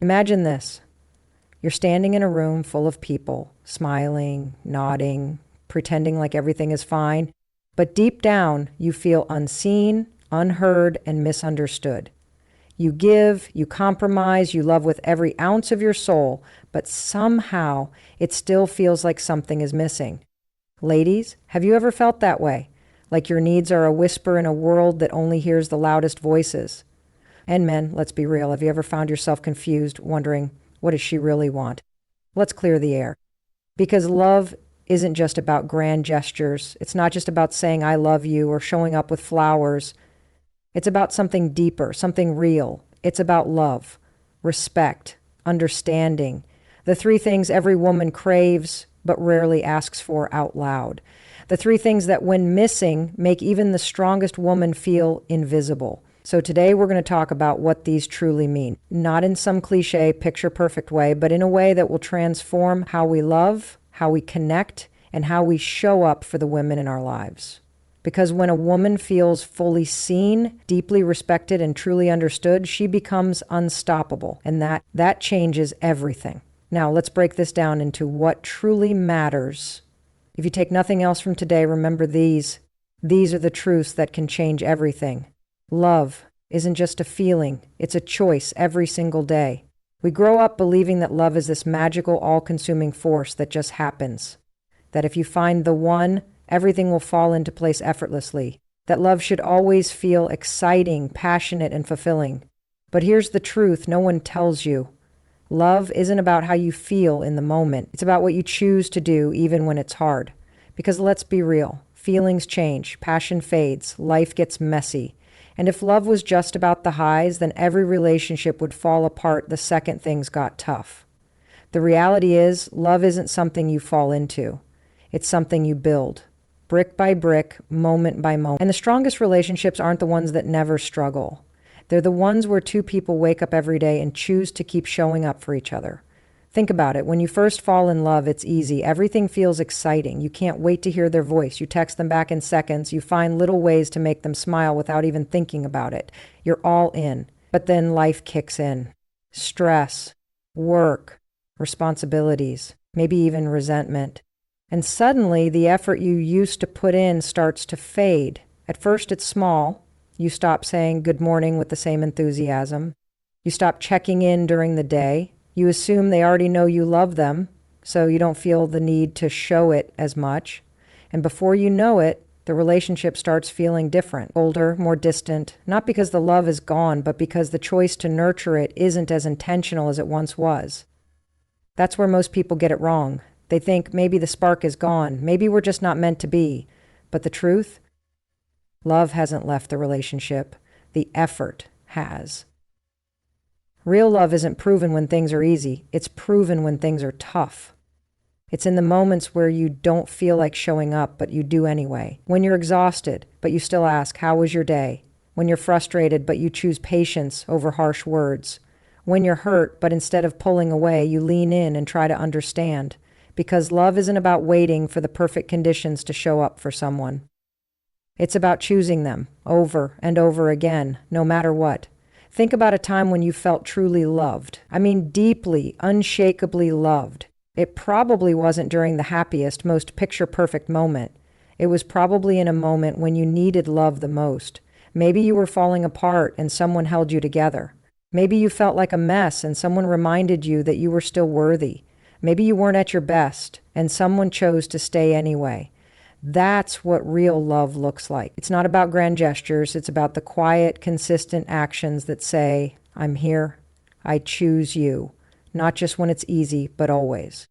Imagine this. You're standing in a room full of people, smiling, nodding, pretending like everything is fine, but deep down you feel unseen, unheard, and misunderstood. You give, you compromise, you love with every ounce of your soul, but somehow it still feels like something is missing. Ladies, have you ever felt that way? Like your needs are a whisper in a world that only hears the loudest voices? And men, let's be real, have you ever found yourself confused, wondering, what does she really want? Let's clear the air. Because love isn't just about grand gestures. It's not just about saying I love you or showing up with flowers. It's about something deeper, something real. It's about love, respect, understanding. The three things every woman craves but rarely asks for out loud. The three things that, when missing, make even the strongest woman feel invisible. So today we're going to talk about what these truly mean. Not in some cliche, picture-perfect way, but in a way that will transform how we love, how we connect, and how we show up for the women in our lives. Because when a woman feels fully seen, deeply respected, and truly understood, she becomes unstoppable. And that changes everything. Now, let's break this down into what truly matters. If you take nothing else from today, remember these. These are the truths that can change everything. Love isn't just a feeling, it's a choice every single day. We grow up believing that love is this magical, all-consuming force that just happens. That if you find the one, everything will fall into place effortlessly. That love should always feel exciting, passionate, and fulfilling. But here's the truth no one tells you. Love isn't about how you feel in the moment. It's about what you choose to do even when it's hard. Because let's be real, feelings change, passion fades, life gets messy. And if love was just about the highs, then every relationship would fall apart the second things got tough. The reality is, love isn't something you fall into. It's something you build, brick by brick, moment by moment. And the strongest relationships aren't the ones that never struggle. They're the ones where two people wake up every day and choose to keep showing up for each other. Think about it. When you first fall in love, it's easy. Everything feels exciting. You can't wait to hear their voice. You text them back in seconds. You find little ways to make them smile without even thinking about it. You're all in. But then life kicks in. Stress, work, responsibilities, maybe even resentment. And suddenly, the effort you used to put in starts to fade. At first, it's small. You stop saying good morning with the same enthusiasm. You stop checking in during the day. You assume they already know you love them, so you don't feel the need to show it as much. And before you know it, the relationship starts feeling different, older, more distant, not because the love is gone, but because the choice to nurture it isn't as intentional as it once was. That's where most people get it wrong. They think maybe the spark is gone, maybe we're just not meant to be. But the truth? Love hasn't left the relationship. The effort has. Real love isn't proven when things are easy. It's proven when things are tough. It's in the moments where you don't feel like showing up, but you do anyway. When you're exhausted, but you still ask, how was your day? When you're frustrated, but you choose patience over harsh words. When you're hurt, but instead of pulling away, you lean in and try to understand. Because love isn't about waiting for the perfect conditions to show up for someone. It's about choosing them over and over again, no matter what. Think about a time when you felt truly loved. I mean, deeply, unshakably loved. It probably wasn't during the happiest, most picture-perfect moment. It was probably in a moment when you needed love the most. Maybe you were falling apart and someone held you together. Maybe you felt like a mess and someone reminded you that you were still worthy. Maybe you weren't at your best and someone chose to stay anyway. That's what real love looks like. It's not about grand gestures. It's about the quiet, consistent actions that say, I'm here. I choose you. Not just when it's easy, but always.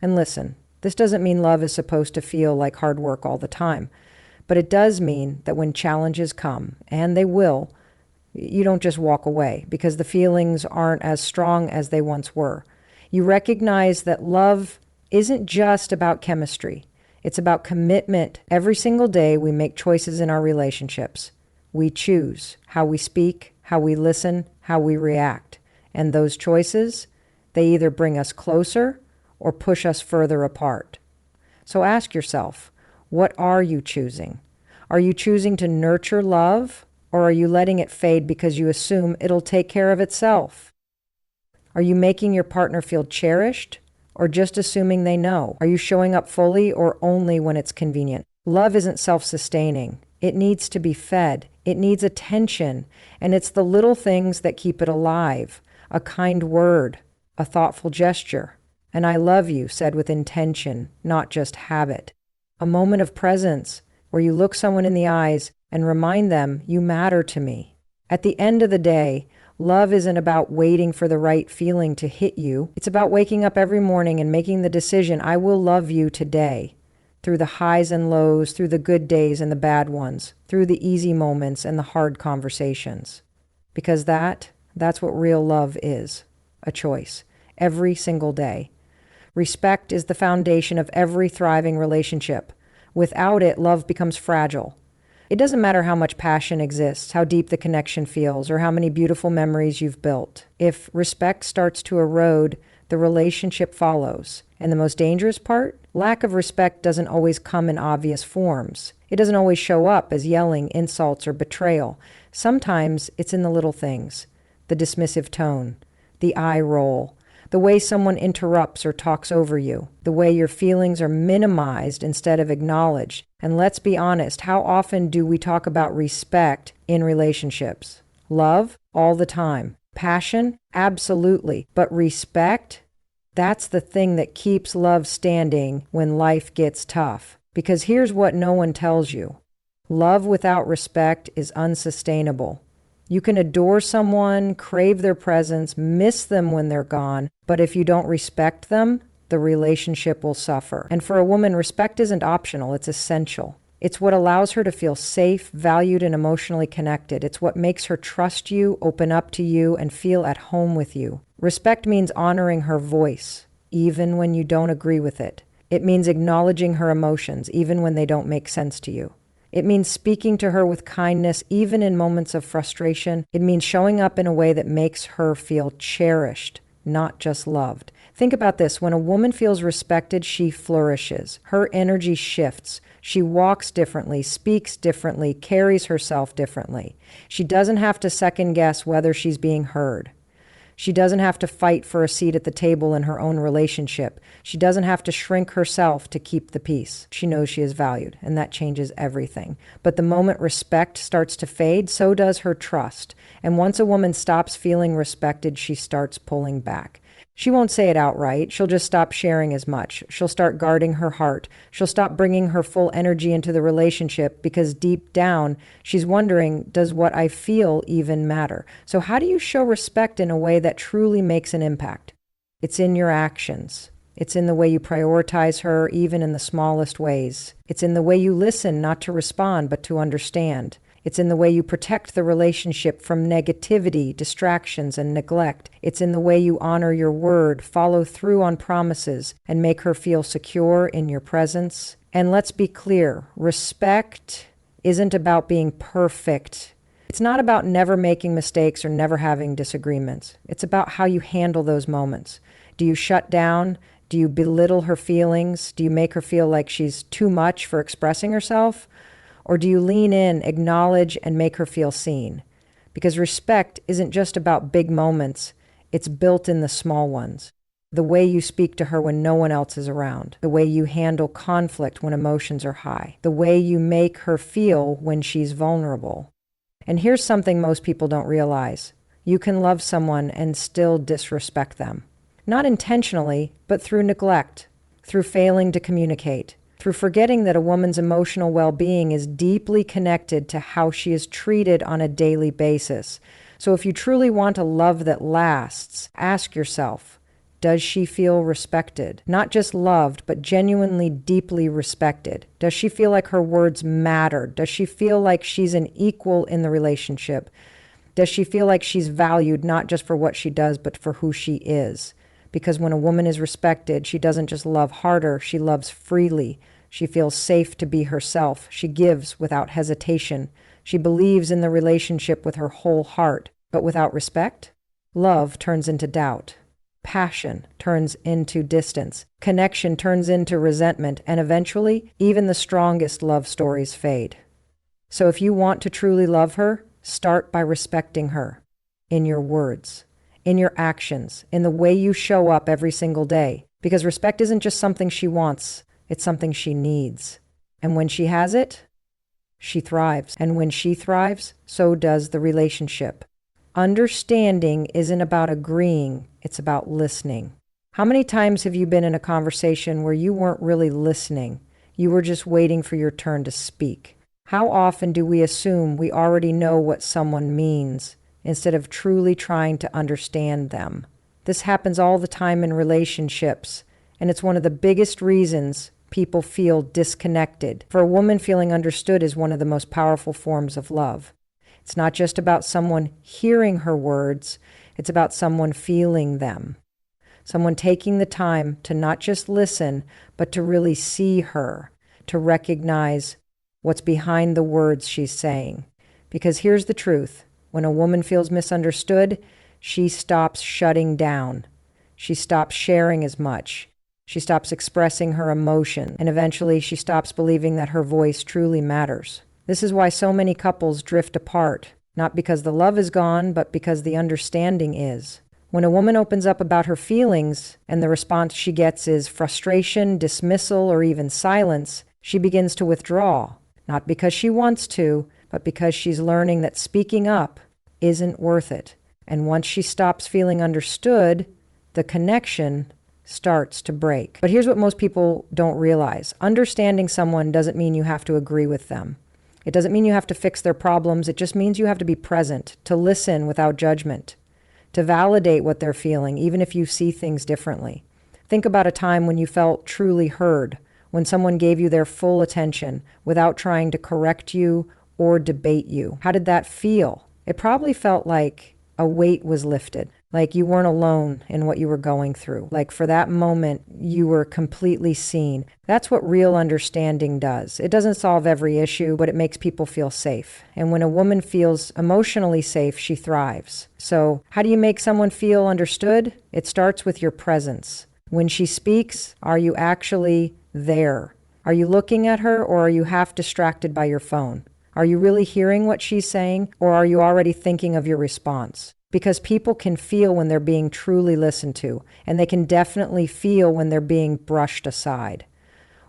And listen, this doesn't mean love is supposed to feel like hard work all the time. But it does mean that when challenges come, and they will, you don't just walk away because the feelings aren't as strong as they once were. You recognize that love isn't just about chemistry. It's about commitment. Every single day we make choices in our relationships. We choose how we speak, how we listen, how we react. And those choices, they either bring us closer or push us further apart. So ask yourself, what are you choosing? Are you choosing to nurture love, or are you letting it fade because you assume it'll take care of itself? Are you making your partner feel cherished or just assuming they know? Are you showing up fully or only when it's convenient? Love isn't self-sustaining. It needs to be fed. It needs attention. And it's the little things that keep it alive. A kind word, a thoughtful gesture, an I love you said with intention, not just habit. A moment of presence where you look someone in the eyes and remind them you matter to me. At the end of the day, love isn't about waiting for the right feeling to hit you. It's about waking up every morning and making the decision, I will love you today. Through the highs and lows, through the good days and the bad ones, through the easy moments and the hard conversations. Because that's what real love is, a choice, every single day. Respect is the foundation of every thriving relationship. Without it, love becomes fragile. It doesn't matter how much passion exists, how deep the connection feels, or how many beautiful memories you've built. If respect starts to erode, the relationship follows. And the most dangerous part? Lack of respect doesn't always come in obvious forms. It doesn't always show up as yelling, insults, or betrayal. Sometimes it's in the little things. The dismissive tone, the eye roll, the way someone interrupts or talks over you, the way your feelings are minimized instead of acknowledged. And let's be honest, how often do we talk about respect in relationships? Love? All the time. Passion? Absolutely. But respect? That's the thing that keeps love standing when life gets tough. Because here's what no one tells you. Love without respect is unsustainable. You can adore someone, crave their presence, miss them when they're gone, but if you don't respect them, the relationship will suffer. And for a woman, respect isn't optional, it's essential. It's what allows her to feel safe, valued, and emotionally connected. It's what makes her trust you, open up to you, and feel at home with you. Respect means honoring her voice, even when you don't agree with it. It means acknowledging her emotions, even when they don't make sense to you. It means speaking to her with kindness, even in moments of frustration. It means showing up in a way that makes her feel cherished, not just loved. Think about this. When a woman feels respected, she flourishes. Her energy shifts. She walks differently, speaks differently, carries herself differently. She doesn't have to second guess whether she's being heard. She doesn't have to fight for a seat at the table in her own relationship. She doesn't have to shrink herself to keep the peace. She knows she is valued, and that changes everything. But the moment respect starts to fade, so does her trust. And once a woman stops feeling respected, she starts pulling back. She won't say it outright. She'll just stop sharing as much. She'll start guarding her heart. She'll stop bringing her full energy into the relationship because deep down, she's wondering, does what I feel even matter? So how do you show respect in a way that truly makes an impact? It's in your actions. It's in the way you prioritize her, even in the smallest ways. It's in the way you listen, not to respond, but to understand. It's in the way you protect the relationship from negativity, distractions, and neglect. It's in the way you honor your word, follow through on promises, and make her feel secure in your presence. And let's be clear, respect isn't about being perfect. It's not about never making mistakes or never having disagreements. It's about how you handle those moments. Do you shut down? Do you belittle her feelings? Do you make her feel like she's too much for expressing herself? Or do you lean in, acknowledge, and make her feel seen? Because respect isn't just about big moments. It's built in the small ones. The way you speak to her when no one else is around. The way you handle conflict when emotions are high. The way you make her feel when she's vulnerable. And here's something most people don't realize. You can love someone and still disrespect them. Not intentionally, but through neglect, through failing to communicate, through forgetting that a woman's emotional well-being is deeply connected to how she is treated on a daily basis. So if you truly want a love that lasts, ask yourself, does she feel respected? Not just loved, but genuinely deeply respected. Does she feel like her words matter? Does she feel like she's an equal in the relationship? Does she feel like she's valued not just for what she does, but for who she is? Because when a woman is respected, she doesn't just love harder, she loves freely. She feels safe to be herself. She gives without hesitation. She believes in the relationship with her whole heart. But without respect, love turns into doubt. Passion turns into distance. Connection turns into resentment. And eventually, even the strongest love stories fade. So if you want to truly love her, start by respecting her in your words, in your actions, in the way you show up every single day. Because respect isn't just something she wants, it's something she needs. And when she has it, she thrives. And when she thrives, so does the relationship. Understanding isn't about agreeing, it's about listening. How many times have you been in a conversation where you weren't really listening? You were just waiting for your turn to speak. How often do we assume we already know what someone means instead of truly trying to understand them? This happens all the time in relationships, and it's one of the biggest reasons people feel disconnected. For a woman, feeling understood is one of the most powerful forms of love. It's not just about someone hearing her words, it's about someone feeling them. Someone taking the time to not just listen, but to really see her, to recognize what's behind the words she's saying. Because here's the truth. When a woman feels misunderstood, she stops shutting down. She stops sharing as much. She stops expressing her emotion, and eventually she stops believing that her voice truly matters. This is why so many couples drift apart, not because the love is gone, but because the understanding is. When a woman opens up about her feelings and the response she gets is frustration, dismissal, or even silence, she begins to withdraw, not because she wants to, but because she's learning that speaking up isn't worth it. And once she stops feeling understood, the connection starts to break. But here's what most people don't realize. Understanding someone doesn't mean you have to agree with them. It doesn't mean you have to fix their problems. It just means you have to be present, to listen without judgment, to validate what they're feeling, even if you see things differently. Think about a time when you felt truly heard, when someone gave you their full attention without trying to correct you or debate you. How did that feel? It probably felt like a weight was lifted, like you weren't alone in what you were going through. Like for that moment, you were completely seen. That's what real understanding does. It doesn't solve every issue, but it makes people feel safe. And when a woman feels emotionally safe, she thrives. So how do you make someone feel understood? It starts with your presence. When she speaks, are you actually there? Are you looking at her, or are you half distracted by your phone? Are you really hearing what she's saying, or are you already thinking of your response? Because people can feel when they're being truly listened to, and they can definitely feel when they're being brushed aside.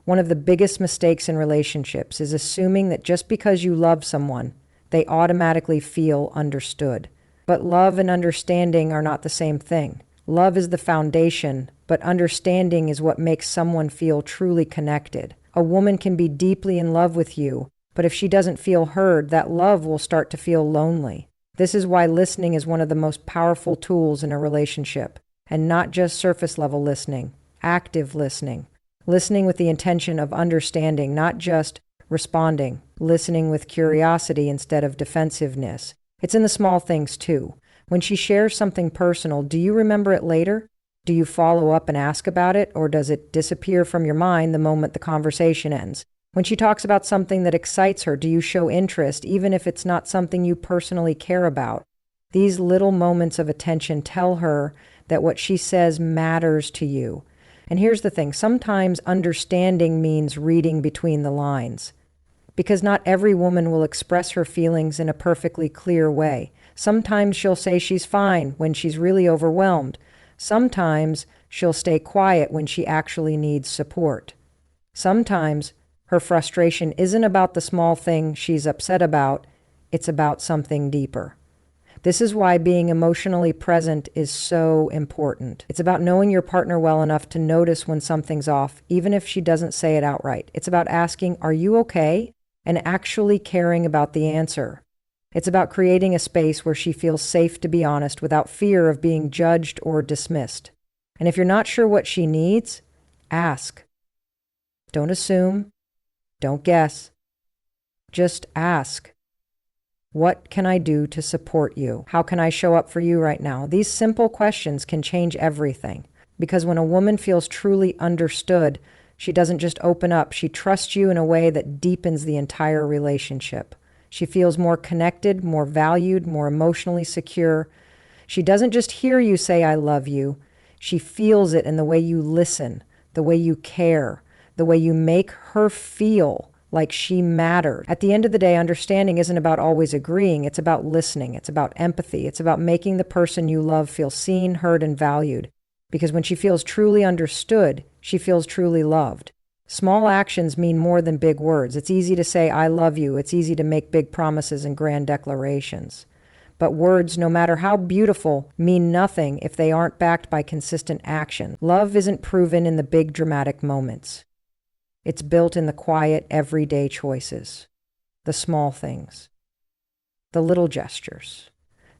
One of the biggest mistakes in relationships is assuming that just because you love someone, they automatically feel understood. But love and understanding are not the same thing. Love is the foundation, but understanding is what makes someone feel truly connected. A woman can be deeply in love with you, but if she doesn't feel heard, that love will start to feel lonely. This is why listening is one of the most powerful tools in a relationship, and not just surface level listening, active listening. Listening with the intention of understanding, not just responding. Listening with curiosity instead of defensiveness. It's in the small things too. When she shares something personal, do you remember it later? Do you follow up and ask about it, or does it disappear from your mind the moment the conversation ends? When she talks about something that excites her, do you show interest, even if it's not something you personally care about? These little moments of attention tell her that what she says matters to you. And here's the thing, sometimes understanding means reading between the lines. Because not every woman will express her feelings in a perfectly clear way. Sometimes she'll say she's fine when she's really overwhelmed. Sometimes she'll stay quiet when she actually needs support. Sometimes her frustration isn't about the small thing she's upset about, it's about something deeper. This is why being emotionally present is so important. It's about knowing your partner well enough to notice when something's off, even if she doesn't say it outright. It's about asking, "Are you okay?" and actually caring about the answer. It's about creating a space where she feels safe to be honest without fear of being judged or dismissed. And if you're not sure what she needs, ask. Don't assume. Don't guess. Just ask. What can I do to support you? How can I show up for you right now? These simple questions can change everything. Because when a woman feels truly understood, she doesn't just open up. She trusts you in a way that deepens the entire relationship. She feels more connected, more valued, more emotionally secure. She doesn't just hear you say, "I love you." She feels it in the way you listen, the way you care, the way you make her feel like she mattered. At the end of the day, understanding isn't about always agreeing. It's about listening. It's about empathy. It's about making the person you love feel seen, heard, and valued. Because when she feels truly understood, she feels truly loved. Small actions mean more than big words. It's easy to say, I love you. It's easy to make big promises and grand declarations. But words, no matter how beautiful, mean nothing if they aren't backed by consistent action. Love isn't proven in the big dramatic moments. It's built in the quiet, everyday choices, the small things, the little gestures,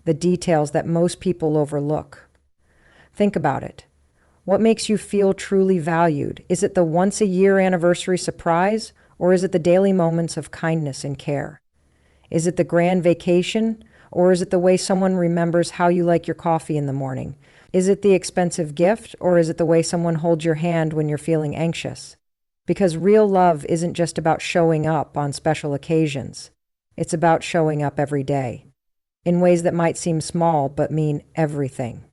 the details that most people overlook. Think about it. What makes you feel truly valued? Is it the once-a-year anniversary surprise, or is it the daily moments of kindness and care? Is it the grand vacation, or is it the way someone remembers how you like your coffee in the morning? Is it the expensive gift, or is it the way someone holds your hand when you're feeling anxious? Because real love isn't just about showing up on special occasions. It's about showing up every day, in ways that might seem small but mean everything.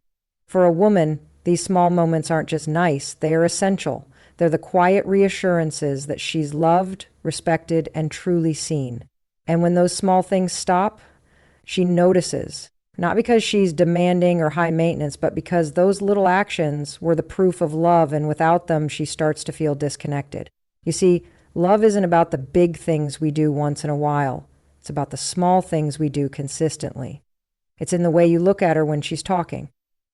For a woman, these small moments aren't just nice, they are essential. They're the quiet reassurances that she's loved, respected, and truly seen. And when those small things stop, she notices, not because she's demanding or high maintenance, but because those little actions were the proof of love, and without them, she starts to feel disconnected. You see, love isn't about the big things we do once in a while. It's about the small things we do consistently. It's in the way you look at her when she's talking,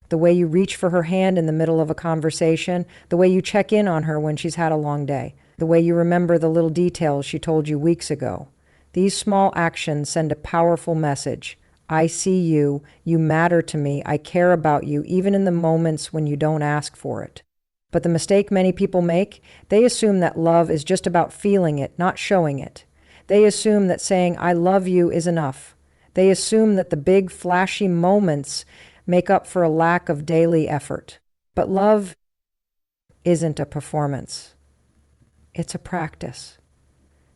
the way you reach for her hand in the middle of a conversation, the way you check in on her when she's had a long day, the way you remember the little details she told you weeks ago. These small actions send a powerful message. I see you, you matter to me, I care about you, even in the moments when you don't ask for it. But the mistake many people make, they assume that love is just about feeling it, not showing it. They assume that saying, I love you is enough. They assume that the big, flashy moments make up for a lack of daily effort. But love isn't a performance. It's a practice.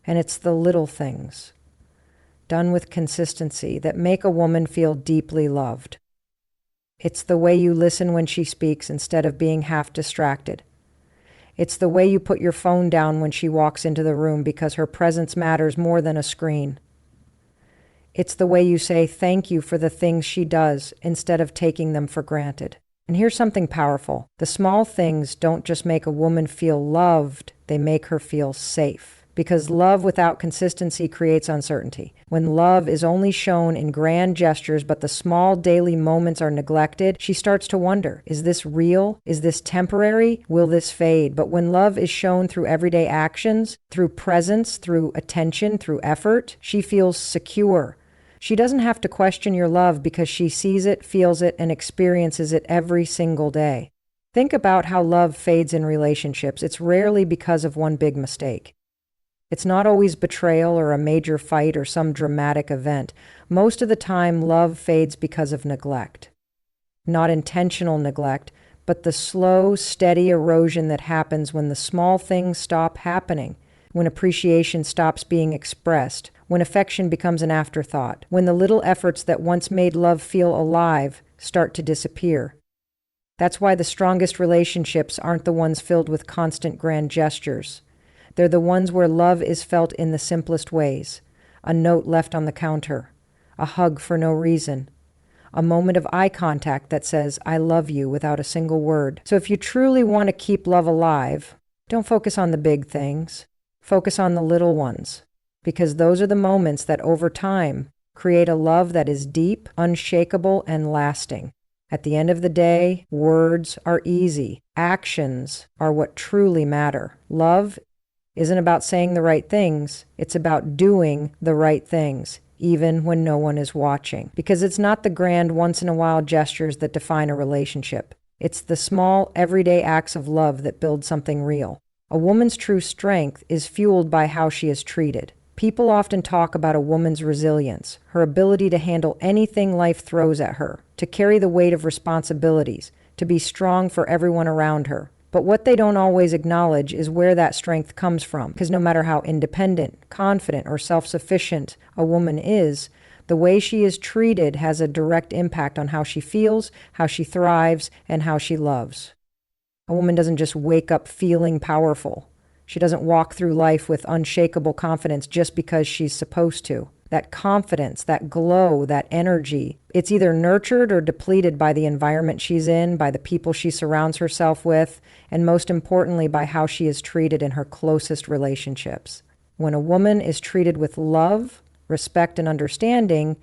And it's the little things, done with consistency, that make a woman feel deeply loved. It's the way you listen when she speaks instead of being half distracted. It's the way you put your phone down when she walks into the room because her presence matters more than a screen. It's the way you say thank you for the things she does instead of taking them for granted. And here's something powerful. The small things don't just make a woman feel loved, they make her feel safe. Because love without consistency creates uncertainty. When love is only shown in grand gestures, but the small daily moments are neglected, she starts to wonder, is this real? Is this temporary? Will this fade? But when love is shown through everyday actions, through presence, through attention, through effort, she feels secure. She doesn't have to question your love because she sees it, feels it, and experiences it every single day. Think about how love fades in relationships. It's rarely because of one big mistake. It's not always betrayal or a major fight or some dramatic event. Most of the time, love fades because of neglect. Not intentional neglect, but the slow, steady erosion that happens when the small things stop happening, when appreciation stops being expressed, when affection becomes an afterthought, when the little efforts that once made love feel alive start to disappear. That's why the strongest relationships aren't the ones filled with constant grand gestures. They're the ones where love is felt in the simplest ways. A note left on the counter, a hug for no reason, a moment of eye contact that says, I love you without a single word. So if you truly want to keep love alive, don't focus on the big things. Focus on the little ones, because those are the moments that over time create a love that is deep, unshakable, and lasting. At the end of the day, words are easy. Actions are what truly matter. Love isn't about saying the right things. It's about doing the right things, even when no one is watching. Because it's not the grand once-in-a-while gestures that define a relationship. It's the small, everyday acts of love that build something real. A woman's true strength is fueled by how she is treated. People often talk about a woman's resilience, her ability to handle anything life throws at her, to carry the weight of responsibilities, to be strong for everyone around her. But what they don't always acknowledge is where that strength comes from, because no matter how independent, confident, or self-sufficient a woman is, the way she is treated has a direct impact on how she feels, how she thrives, and how she loves. A woman doesn't just wake up feeling powerful. She doesn't walk through life with unshakable confidence just because she's supposed to. That confidence, that glow, that energy, it's either nurtured or depleted by the environment she's in, by the people she surrounds herself with, and most importantly, by how she is treated in her closest relationships. When a woman is treated with love, respect, and understanding,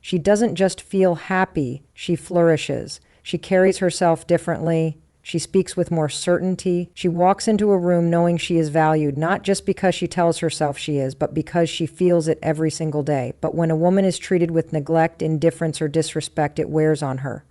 she doesn't just feel happy, she flourishes. She carries herself differently. She speaks with more certainty. She walks into a room knowing she is valued, not just because she tells herself she is, but because she feels it every single day. But when a woman is treated with neglect, indifference, or disrespect, it wears on her.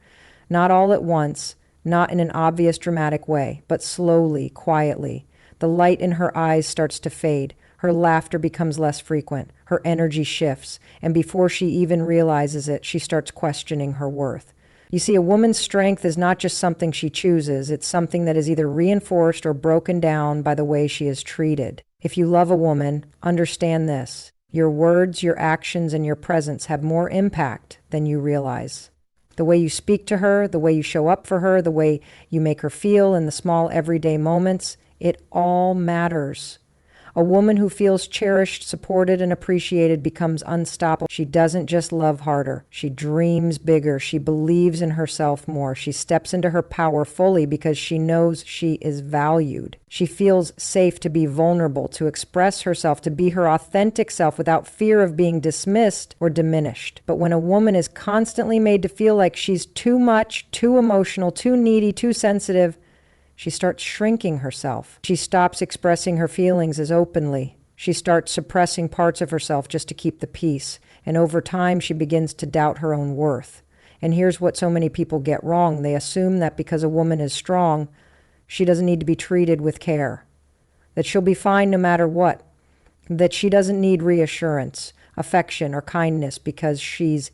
Not all at once, not in an obvious, dramatic way, but slowly, quietly. The light in her eyes starts to fade. Her laughter becomes less frequent. Her energy shifts. And before she even realizes it, she starts questioning her worth. You see, a woman's strength is not just something she chooses. It's something that is either reinforced or broken down by the way she is treated. If you love a woman, understand this. Your words, your actions, and your presence have more impact than you realize. The way you speak to her, the way you show up for her, the way you make her feel in the small everyday moments, it all matters. A woman who feels cherished, supported, and appreciated becomes unstoppable. She doesn't just love harder. She dreams bigger. She believes in herself more. She steps into her power fully because she knows she is valued. She feels safe to be vulnerable, to express herself, to be her authentic self without fear of being dismissed or diminished. But when a woman is constantly made to feel like she's too much, too emotional, too needy, too sensitive, she starts shrinking herself. She stops expressing her feelings as openly. She starts suppressing parts of herself just to keep the peace. And over time, she begins to doubt her own worth. And here's what so many people get wrong. They assume that because a woman is strong, she doesn't need to be treated with care, that she'll be fine no matter what, that she doesn't need reassurance, affection, or kindness because she's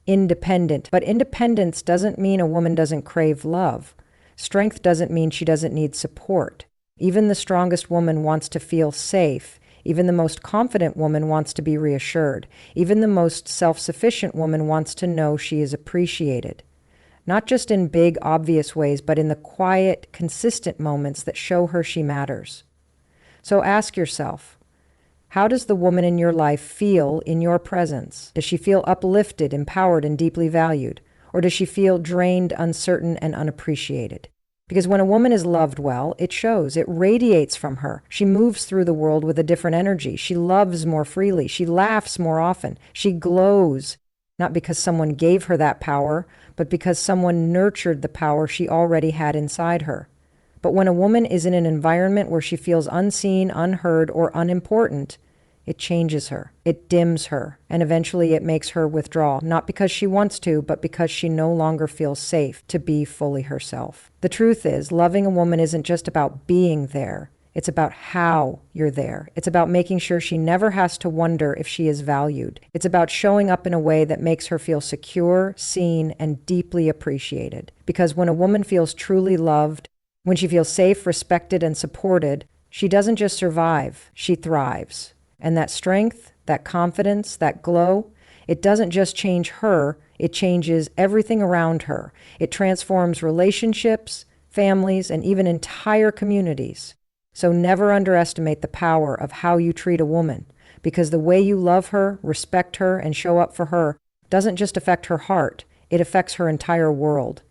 independent. But independence doesn't mean a woman doesn't crave love. Strength doesn't mean she doesn't need support. Even the strongest woman wants to feel safe. Even the most confident woman wants to be reassured. Even the most self-sufficient woman wants to know she is appreciated. Not just in big, obvious ways, but in the quiet, consistent moments that show her she matters. So ask yourself, how does the woman in your life feel in your presence? Does she feel uplifted, empowered, and deeply valued? Or does she feel drained, uncertain, and unappreciated? Because when a woman is loved well, it shows. It radiates from her. She moves through the world with a different energy. She loves more freely. She laughs more often. She glows, not because someone gave her that power, but because someone nurtured the power she already had inside her. But when a woman is in an environment where she feels unseen, unheard, or unimportant, it changes her, it dims her, and eventually it makes her withdraw, not because she wants to, but because she no longer feels safe to be fully herself. The truth is, loving a woman isn't just about being there. It's about how you're there. It's about making sure she never has to wonder if she is valued. It's about showing up in a way that makes her feel secure, seen, and deeply appreciated. Because when a woman feels truly loved, when she feels safe, respected, and supported, she doesn't just survive, she thrives. And that strength, that confidence, that glow, it doesn't just change her, it changes everything around her. It transforms relationships, families, and even entire communities. So never underestimate the power of how you treat a woman, because the way you love her, respect her, and show up for her doesn't just affect her heart, it affects her entire world.